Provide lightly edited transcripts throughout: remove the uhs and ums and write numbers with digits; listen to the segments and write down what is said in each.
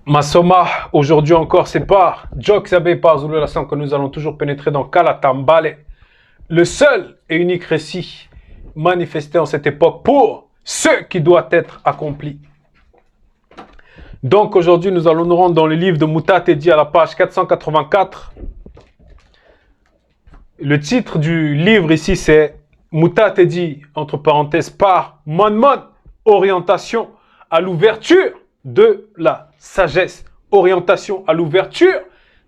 Masoma, aujourd'hui encore, c'est par Jok Sabe par Zulu Lassan que nous allons toujours pénétrer dans Kalatambale, le seul et unique récit manifesté en cette époque pour ce qui doit être accompli. Donc aujourd'hui, nous allons nous rendre dans le livre de Mouta Tedi à la page 484. Le titre du livre ici, c'est Mouta Tedi, entre parenthèses, par Mon, orientation à l'ouverture de la sagesse. Orientation à l'ouverture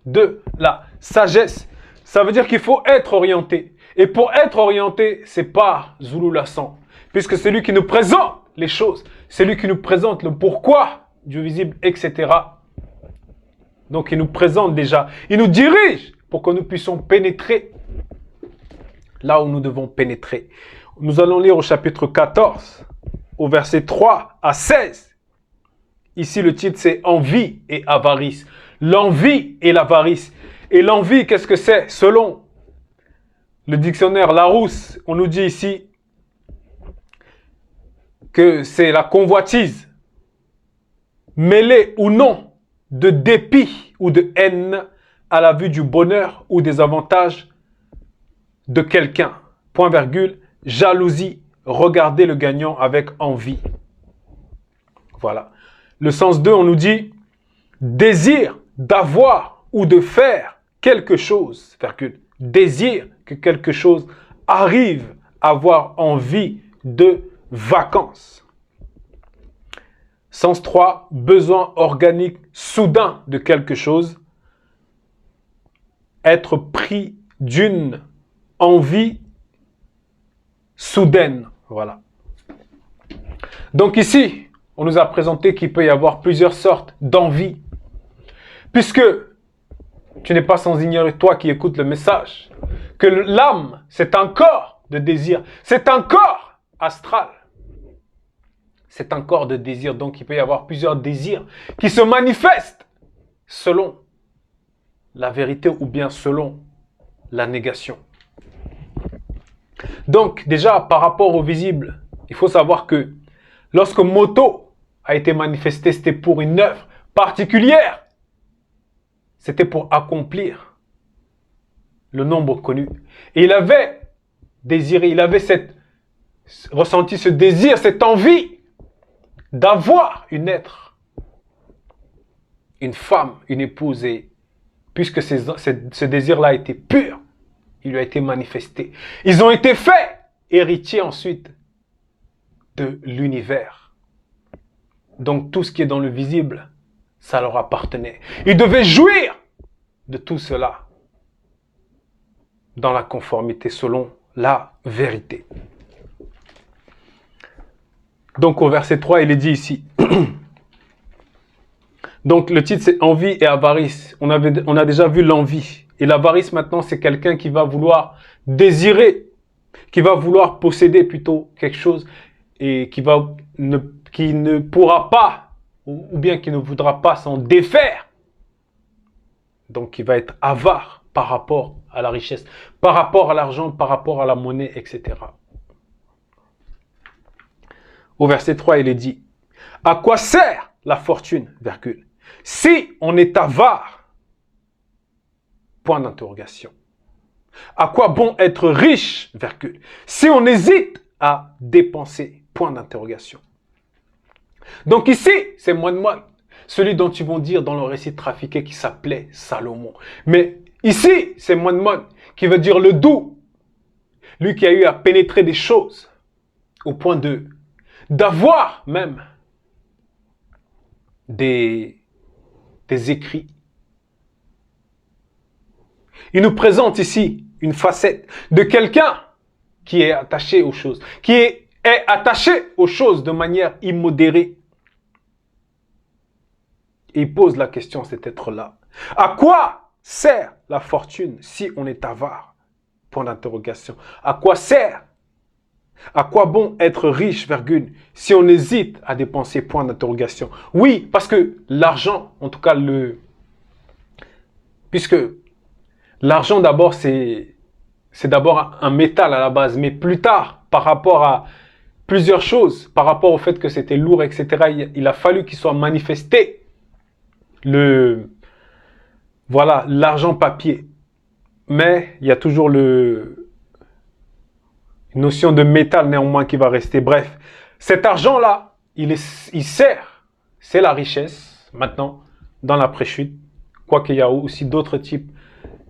de la sagesse. Ça veut dire qu'il faut être orienté. Et pour être orienté, c'est par Zulu Lassan. Puisque c'est lui qui nous présente les choses. C'est lui qui nous présente le pourquoi du visible, etc. Donc il nous présente déjà. Il nous dirige pour que nous puissions pénétrer là où nous devons pénétrer. Nous allons lire au chapitre 14, au verset 3 à 16. Ici, le titre, c'est « Envie et avarice ». L'envie et l'avarice. Et l'envie, qu'est-ce que c'est? Selon le dictionnaire Larousse, on nous dit ici que c'est la convoitise, mêlée ou non de dépit ou de haine à la vue du bonheur ou des avantages de quelqu'un. Point virgule, jalousie, regarder le gagnant avec envie. Voilà. Le sens 2, on nous dit désir d'avoir ou de faire quelque chose, virgule, désir que quelque chose arrive, avoir envie de vacances. Sens 3, besoin organique soudain de quelque chose, être pris d'une envie soudaine. Voilà. Donc ici, on nous a présenté qu'il peut y avoir plusieurs sortes d'envie. Puisque tu n'es pas sans ignorer, toi qui écoutes le message, que l'âme, c'est un corps de désir. C'est un corps astral. C'est un corps de désir. Donc il peut y avoir plusieurs désirs qui se manifestent selon la vérité ou bien selon la négation. Donc déjà, par rapport au visible, il faut savoir que lorsque Moto a été manifesté, c'était pour une œuvre particulière. C'était pour accomplir le nombre connu. Et il avait désiré, il avait ressenti ce désir, cette envie d'avoir une femme, une épouse. Et puisque ce désir-là était pur, il lui a été manifesté. Ils ont été faits héritiers ensuite de l'univers. Donc tout ce qui est dans le visible, ça leur appartenait. Ils devaient jouir de tout cela dans la conformité selon la vérité. Donc au verset 3, il est dit ici. Donc le titre c'est envie et avarice. On a déjà vu l'envie. Et l'avarice maintenant c'est quelqu'un qui va vouloir désirer, qui va vouloir posséder plutôt quelque chose et qui ne pourra pas, ou bien qui ne voudra pas s'en défaire. Donc, il va être avare par rapport à la richesse, par rapport à l'argent, par rapport à la monnaie, etc. Au verset 3, il est dit, « À quoi sert la fortune, virgule, si on est avare ?» Point d'interrogation. « À quoi bon être riche, virgule, si on hésite à dépenser ?» Point d'interrogation. Donc ici, c'est Mon, celui dont ils vont dire dans le récit trafiqué qui s'appelait Salomon. Mais ici, c'est Mon, qui veut dire le doux. Lui qui a eu à pénétrer des choses au point d'avoir même des écrits. Il nous présente ici une facette de quelqu'un qui est attaché aux choses, qui est attaché aux choses de manière immodérée. Et il pose la question à cet être-là. À quoi sert la fortune si on est avare? Point d'interrogation. À quoi sert? À quoi bon être riche, virgule, si on hésite à dépenser? Point d'interrogation. Oui, parce que l'argent, en tout cas puisque l'argent d'abord c'est d'abord un métal à la base, mais plus tard, par rapport à plusieurs choses, par rapport au fait que c'était lourd, etc., il a fallu qu'il soit manifesté voilà, l'argent papier. Mais il y a toujours une notion de métal néanmoins qui va rester. Bref, cet argent-là, il sert, c'est la richesse, maintenant, dans la préchute. Quoiqu'il y a aussi d'autres types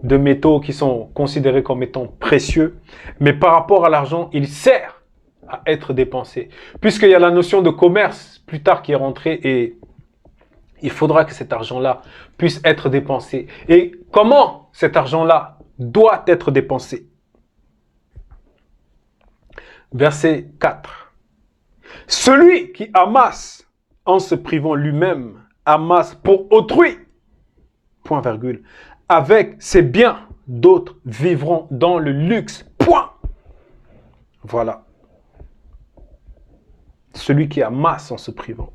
de métaux qui sont considérés comme étant précieux. Mais par rapport à l'argent, il sert à être dépensé. Puisqu'il y a la notion de commerce plus tard qui est rentrée et il faudra que cet argent-là puisse être dépensé. Et comment cet argent-là doit être dépensé? Verset 4. Celui qui amasse en se privant lui-même, amasse pour autrui, point virgule, avec ses biens, d'autres vivront dans le luxe, point. Voilà. Celui qui amasse en se privant,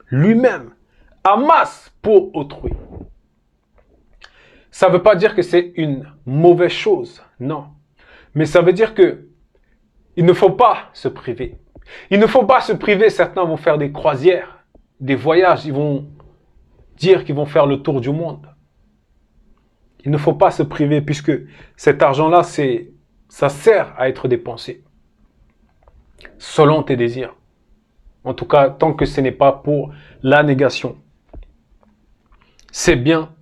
lui-même, amasse pour autrui. Ça ne veut pas dire que c'est une mauvaise chose, non. Mais ça veut dire que il ne faut pas se priver. Il ne faut pas se priver. Certains vont faire des croisières, des voyages. Ils vont dire qu'ils vont faire le tour du monde. Il ne faut pas se priver puisque cet argent-là, ça sert à être dépensé selon tes désirs. En tout cas, tant que ce n'est pas pour la négation. Ces biens,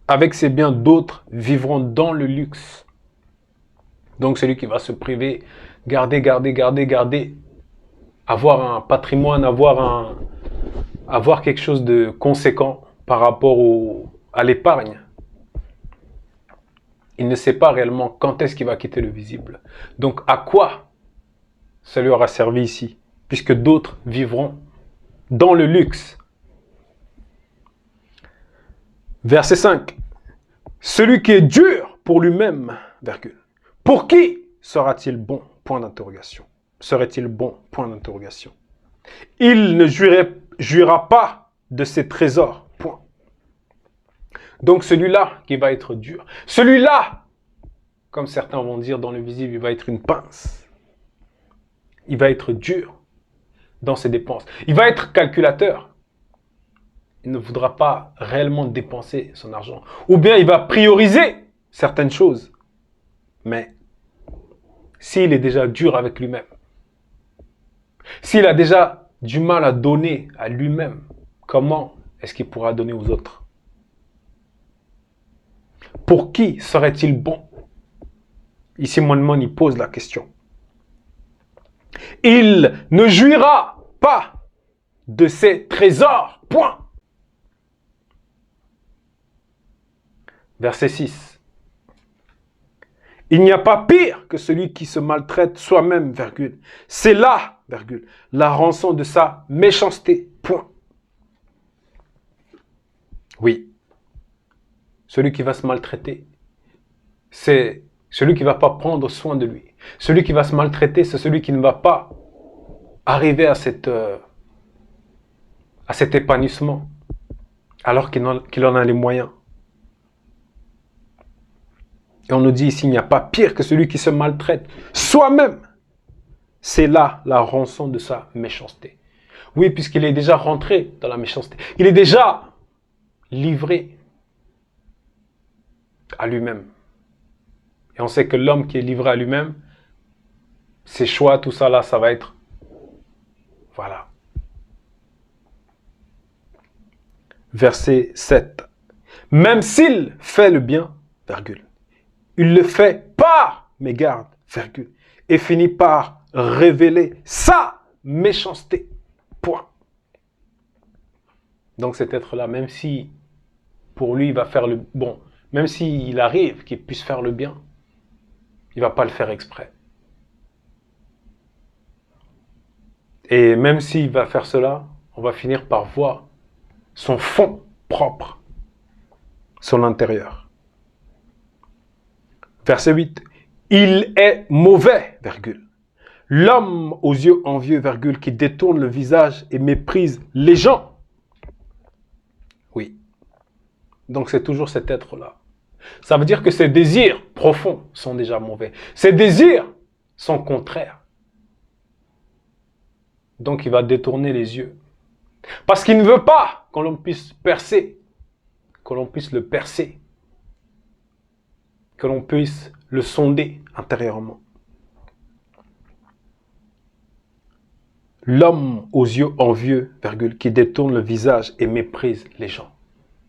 avec ces biens, d'autres vivront dans le luxe. Donc celui qui va se priver, garder, avoir un patrimoine, avoir quelque chose de conséquent par rapport à l'épargne. Il ne sait pas réellement quand est-ce qu'il va quitter le visible. Donc à quoi ça lui aura servi ici, puisque d'autres vivront dans le luxe. Verset 5. Celui qui est dur pour lui-même, virgule. Pour qui sera-t-il bon? Point d'interrogation. Serait-il bon? Point d'interrogation. Il ne jouira pas de ses trésors. Point. Donc celui-là qui va être dur. Celui-là, comme certains vont dire dans le visible, il va être une pince. Il va être dur dans ses dépenses. Il va être calculateur. Il ne voudra pas réellement dépenser son argent. Ou bien il va prioriser certaines choses. Mais s'il est déjà dur avec lui-même, s'il a déjà du mal à donner à lui-même, comment est-ce qu'il pourra donner aux autres? Pour qui serait-il bon? Ici, Moine il pose la question. Il ne jouira pas de ses trésors. Point. Verset 6. Il n'y a pas pire que celui qui se maltraite soi-même, virgule. C'est là, virgule, la rançon de sa méchanceté. Point. Oui. Celui qui va se maltraiter, c'est celui qui ne va pas prendre soin de lui. Celui qui va se maltraiter, c'est celui qui ne va pas arriver à cet épanouissement, alors qu'il en a les moyens. Et on nous dit ici, il n'y a pas pire que celui qui se maltraite soi-même. C'est là la rançon de sa méchanceté. Oui, puisqu'il est déjà rentré dans la méchanceté. Il est déjà livré à lui-même. Et on sait que l'homme qui est livré à lui-même, ses choix, tout ça là, ça va être... Voilà. Verset 7. Même s'il fait le bien, virgule, il le fait par mégarde, virgule, et finit par révéler sa méchanceté. Point. Donc cet être-là, même si pour lui il va faire le bon, même s'il arrive qu'il puisse faire le bien, il ne va pas le faire exprès. Et même s'il va faire cela, on va finir par voir son fond propre, son intérieur. Verset 8. Il est mauvais, virgule. L'homme aux yeux envieux, virgule, qui détourne le visage et méprise les gens. Oui. Donc c'est toujours cet être-là. Ça veut dire que ses désirs profonds sont déjà mauvais. Ses désirs sont contraires. Donc il va détourner les yeux. Parce qu'il ne veut pas qu'on l'on puisse percer que l'on puisse le percer, que l'on puisse le sonder intérieurement. L'homme aux yeux envieux, virgule, qui détourne le visage et méprise les gens.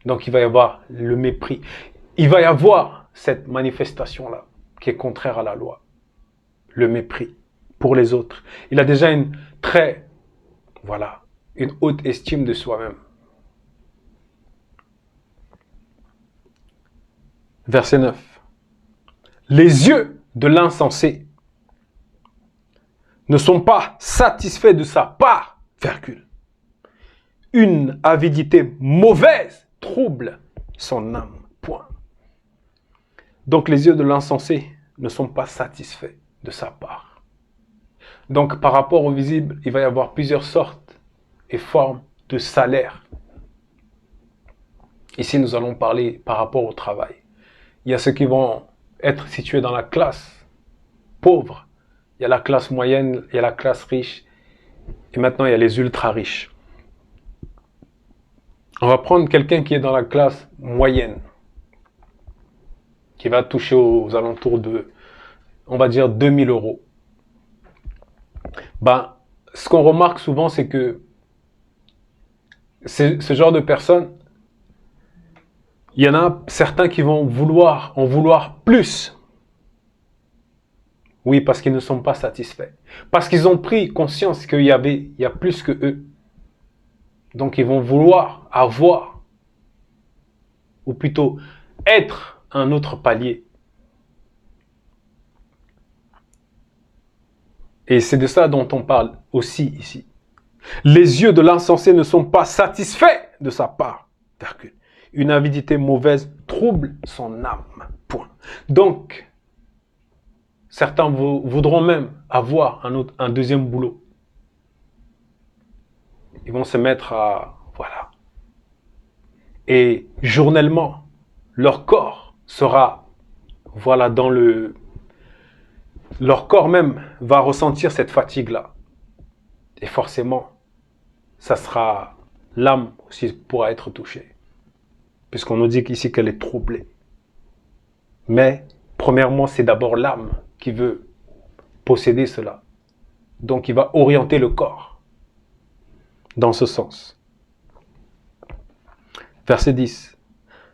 Donc il va y avoir le mépris. Il va y avoir cette manifestation-là qui est contraire à la loi. Le mépris pour les autres. Il a déjà une haute estime de soi-même. Verset 9. Les yeux de l'insensé ne sont pas satisfaits de sa part, virgule. Une avidité mauvaise trouble son âme, point. Donc les yeux de l'insensé ne sont pas satisfaits de sa part. Donc par rapport au visible, il va y avoir plusieurs sortes et formes de salaire. Ici, nous allons parler par rapport au travail. Il y a ceux qui vont être situés dans la classe pauvre. Il y a la classe moyenne, il y a la classe riche. Et maintenant, il y a les ultra riches. On va prendre quelqu'un qui est dans la classe moyenne, qui va toucher aux alentours de, on va dire, 2000 euros. Ce qu'on remarque souvent, c'est que ce genre de personnes, il y en a certains qui vont en vouloir plus. Oui, parce qu'ils ne sont pas satisfaits. Parce qu'ils ont pris conscience qu'il y a plus que eux. Donc ils vont vouloir avoir, ou plutôt être un autre palier. Et c'est de ça dont on parle aussi ici. Les yeux de l'insensé ne sont pas satisfaits de sa part. Une avidité mauvaise trouble son âme. Point. Donc, certains voudront même avoir un deuxième boulot. Ils vont se mettre à... Voilà. Et journellement, leur corps sera... Voilà, dans le... Leur corps même va ressentir cette fatigue-là. Et forcément, ça sera... L'âme aussi pourra être touchée. Puisqu'on nous dit ici qu'elle est troublée. Mais, premièrement, c'est d'abord l'âme qui veut posséder cela. Donc, il va orienter le corps dans ce sens. Verset 10.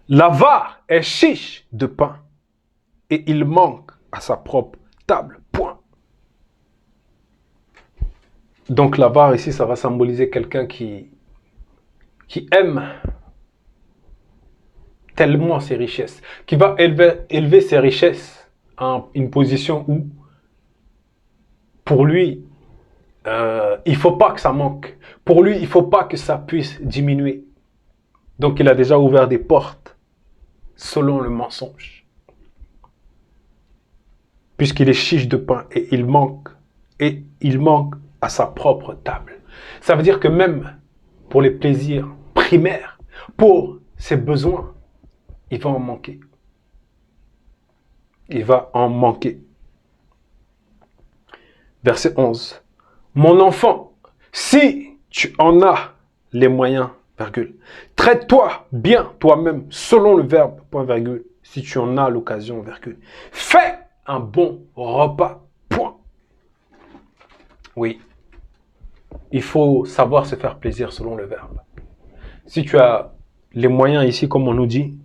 L'avare est chiche de pain et il manque à sa propre table. Point. Donc, l'avare ici, ça va symboliser quelqu'un qui aime tellement ses richesses, qui va élever ses richesses à une position où, pour lui, il ne faut pas que ça manque. Pour lui, il ne faut pas que ça puisse diminuer. Donc, il a déjà ouvert des portes selon le mensonge. Puisqu'il est chiche de pain et il manque à sa propre table. Ça veut dire que même pour les plaisirs primaires, pour ses besoins, il va en manquer. Il va en manquer. Verset 11. Mon enfant, si tu en as les moyens, virgule, traite-toi bien toi-même selon le verbe, point virgule, si tu en as l'occasion, virgule. Fais un bon repas, point. Oui, il faut savoir se faire plaisir selon le verbe. Si tu as les moyens ici, comme on nous dit,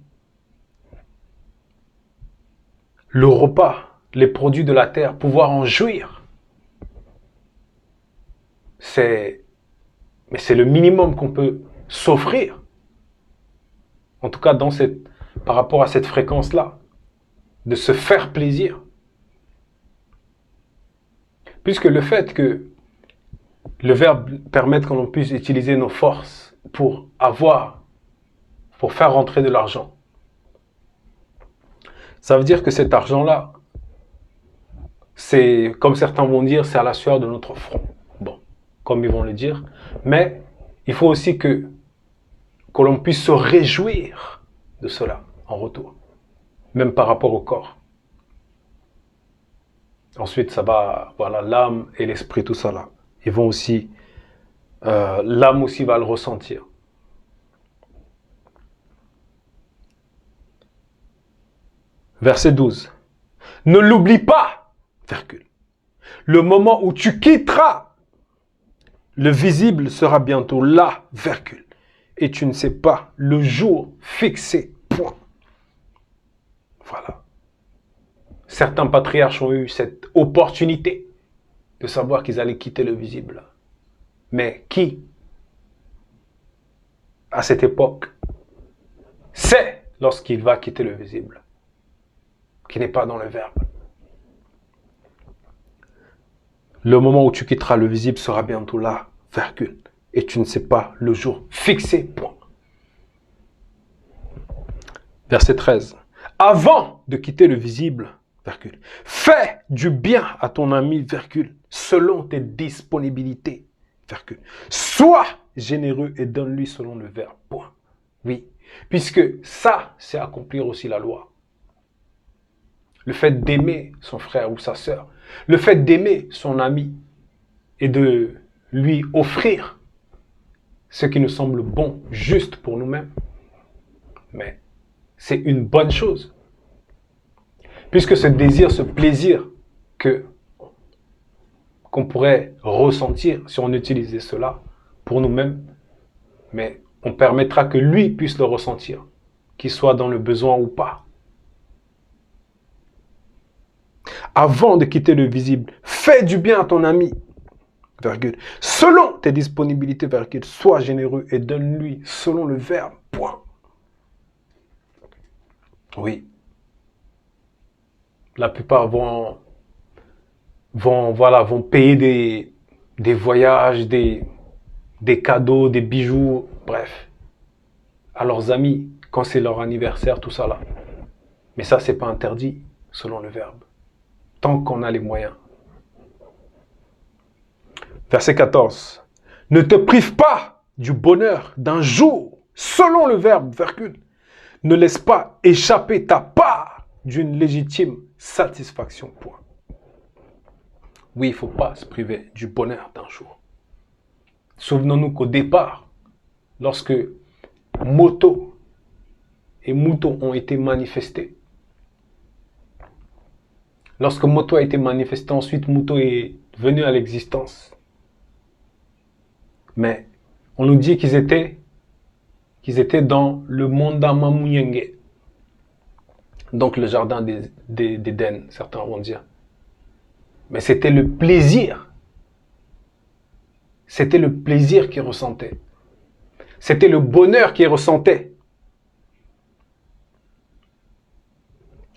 le repas, les produits de la terre, pouvoir en jouir, c'est le minimum qu'on peut s'offrir. En tout cas, par rapport à cette fréquence-là, de se faire plaisir. Puisque le fait que le verbe permette que l'on puisse utiliser nos forces pour faire rentrer de l'argent, ça veut dire que cet argent-là, c'est, comme certains vont dire, c'est à la sueur de notre front. Bon, comme ils vont le dire. Mais il faut aussi que l'on puisse se réjouir de cela en retour. Même par rapport au corps. Ensuite, ça va, voilà, l'âme et l'esprit, tout ça là. Ils vont aussi, l'âme aussi va le ressentir. Verset 12. Ne l'oublie pas, virgule. Le moment où tu quitteras, le visible sera bientôt là, virgule. Et tu ne sais pas le jour fixé, point. Voilà. Certains patriarches ont eu cette opportunité de savoir qu'ils allaient quitter le visible. Mais qui, à cette époque, sait lorsqu'il va quitter le visible, qui n'est pas dans le verbe? Le moment où tu quitteras le visible sera bientôt là, virgule. Et tu ne sais pas le jour fixé, point. Verset 13. Avant de quitter le visible, virgule, fais du bien à ton ami, virgule, selon tes disponibilités, virgule. Sois généreux et donne-lui selon le verbe, point. Oui, puisque ça, c'est accomplir aussi la loi. Le fait d'aimer son frère ou sa sœur, le fait d'aimer son ami et de lui offrir ce qui nous semble bon, juste pour nous-mêmes. Mais c'est une bonne chose. Puisque ce désir, ce plaisir qu'on pourrait ressentir si on utilisait cela pour nous-mêmes, mais on permettra que lui puisse le ressentir, qu'il soit dans le besoin ou pas. Avant de quitter le visible, fais du bien à ton ami, virgule, selon tes disponibilités, virgule, sois généreux et donne-lui selon le verbe, point. Oui. La plupart vont payer des voyages, des cadeaux, des bijoux, bref, à leurs amis, quand c'est leur anniversaire, tout ça là. Mais ça, c'est pas interdit, selon le verbe. Tant qu'on a les moyens. Verset 14. Ne te prive pas du bonheur d'un jour, selon le verbe, virgule. Ne laisse pas échapper ta part d'une légitime satisfaction, point. Oui, il ne faut pas se priver du bonheur d'un jour. Souvenons-nous qu'au départ, lorsque moto et mouton ont été manifestés, lorsque moto a été manifesté, ensuite mouton est venu à l'existence. Mais on nous dit qu'ils étaient dans le Mondama Muyenge, donc le jardin d'Éden, certains vont dire. Mais c'était le plaisir. C'était le plaisir qu'ils ressentaient. C'était le bonheur qu'ils ressentaient.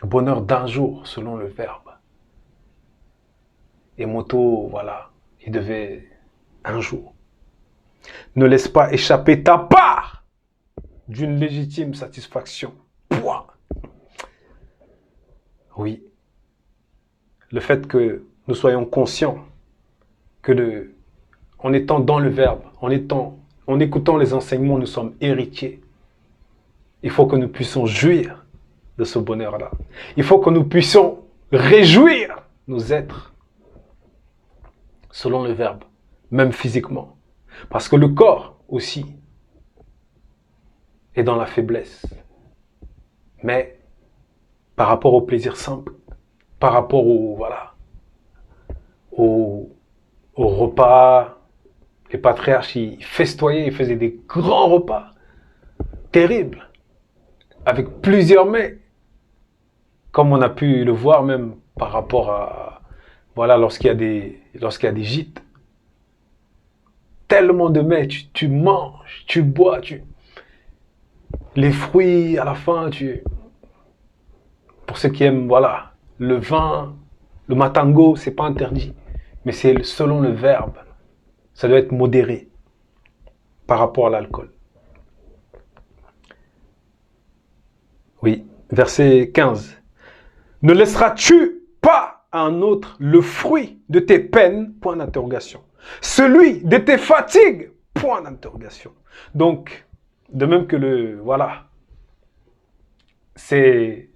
Le bonheur d'un jour, selon le verbe. Et moto, voilà, il devait un jour. Ne laisse pas échapper ta part d'une légitime satisfaction. Point. Oui. Le fait que nous soyons conscients que en étant dans le verbe, en écoutant les enseignements, nous sommes héritiers. Il faut que nous puissions jouir de ce bonheur-là. Il faut que nous puissions réjouir nos êtres selon le verbe, même physiquement. Parce que le corps aussi est dans la faiblesse. Mais par rapport au plaisir simple, par rapport au repas, les patriarches, ils festoyaient, ils faisaient des grands repas terribles, avec plusieurs mets, comme on a pu le voir même par rapport à, lorsqu'il y a des gîtes. Tellement de mets, tu manges, tu bois, les fruits à la fin, pour ceux qui aiment, le vin, le matango, c'est pas interdit, mais c'est selon le verbe. Ça doit être modéré par rapport à l'alcool. Oui, verset 15. Ne laisseras-tu pas à un autre le fruit de tes peines, point d'interrogation. Celui de tes fatigues, point d'interrogation. Donc, de même que c'est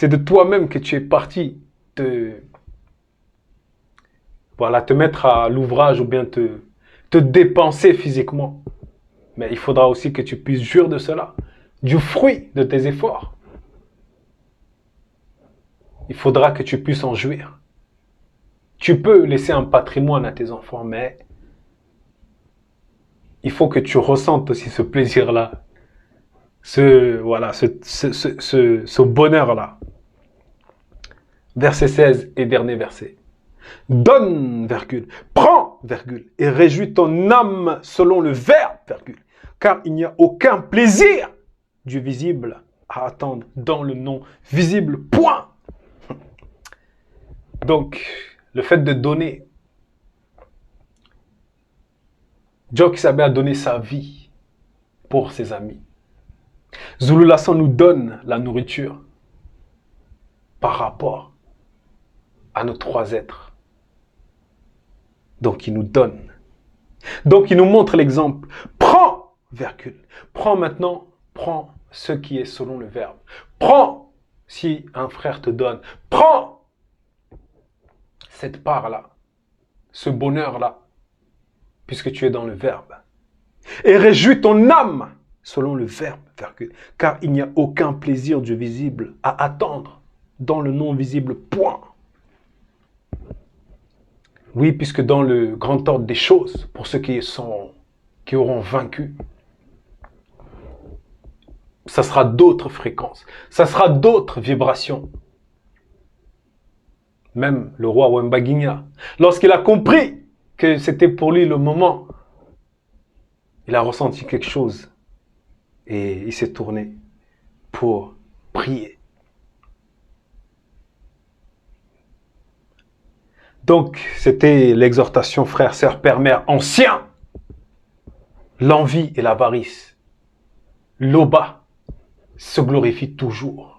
de toi-même que tu es parti te mettre à l'ouvrage ou bien te dépenser physiquement. Mais il faudra aussi que tu puisses jouir de cela, du fruit de tes efforts. il faudra que tu puisses en jouir. Tu peux laisser un patrimoine à tes enfants, mais il faut que tu ressentes aussi ce plaisir-là, ce bonheur-là. Verset 16 et dernier verset. Donne, virgule, prends, virgule, et réjouis ton âme selon le verbe, virgule, car il n'y a aucun plaisir du visible à attendre dans le non visible, point. Donc, le fait de donner, Dieu Kisabé a donné sa vie pour ses amis. Zulu Lassan nous donne la nourriture par rapport à nos trois êtres. Donc il nous donne. Donc il nous montre l'exemple. Prends, virgule. Prends maintenant, prends ce qui est selon le verbe. Prends si un frère te donne. Prends cette part-là, ce bonheur-là, puisque tu es dans le verbe. Et réjouis ton âme selon le verbe, virgule, car il n'y a aucun plaisir du visible à attendre dans le non-visible, point. Oui, puisque dans le grand ordre des choses, pour ceux qui auront vaincu, ça sera d'autres fréquences, ça sera d'autres vibrations. Même le roi Wembaguinha, lorsqu'il a compris que c'était pour lui le moment, il a ressenti quelque chose et il s'est tourné pour prier. Donc, c'était l'exhortation frères, sœurs, pères, mères anciens. L'envie et l'avarice, l'oba, se glorifient toujours.